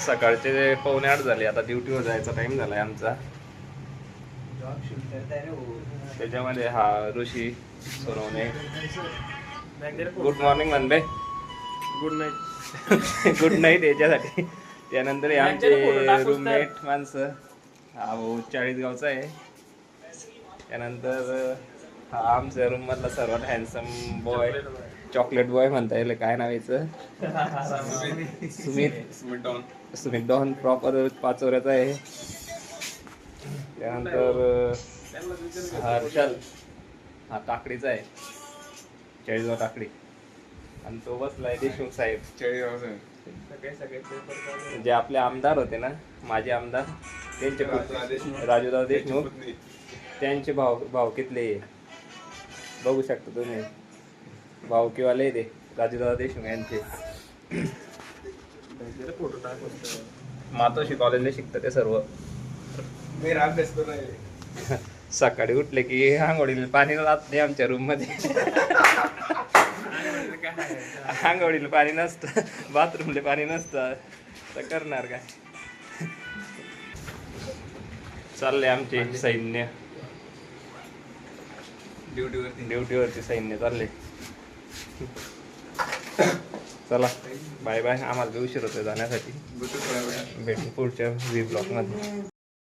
सकाळचे 7:45 झाले. आता ड्युटीवर जायचा टाइम झालाय आमचा. त्याच्यामध्ये हा ऋषी सोनवणे. गुड मॉर्निंग म्हणबे. Good night. गुड नाईट याच्यासाठी. त्यानंतर हे आमचे रूममेट माणसं. हा भाऊ 40 गावचा आहे. त्यानंतर हा आमच्या रूम मधला सर्वात हँडसम बॉय, चॉकलेट बॉय म्हणता येईल. काय नाव याचं? सुमित डॉन. प्रॉपर पाचोऱ्याचा आहे. त्यानंतर हर्षल हा टाकडीचा आहे, 40 टाकडी. आणि तो बसलाय देशमुख साहेब. जे आपले आमदार होते ना, माजी आमदार, त्यांचे राजूदादा देशमुख, त्यांचे भावकीतले बघू शकता तुम्ही. भावकीवाले ते राजूदादा देशमुख यांचे. मातोश्री कॉलेजला शिकतात ते सर्व. सकाळी उठले की आंघोळीला पाणी राहत नाही आमच्या रूम मध्ये. आंघोळीला पाणी नसतं, बाथरूमला पाणी नसतं, तर करणार काय. चालले आमचे सैन्य ड्युटीवरती सैन्य चालले. चला बाय बाय. आम्हाला उशीर होतोय जाण्यासाठी. भेटू पुढच्या व्ही ब्लॉग मध्ये.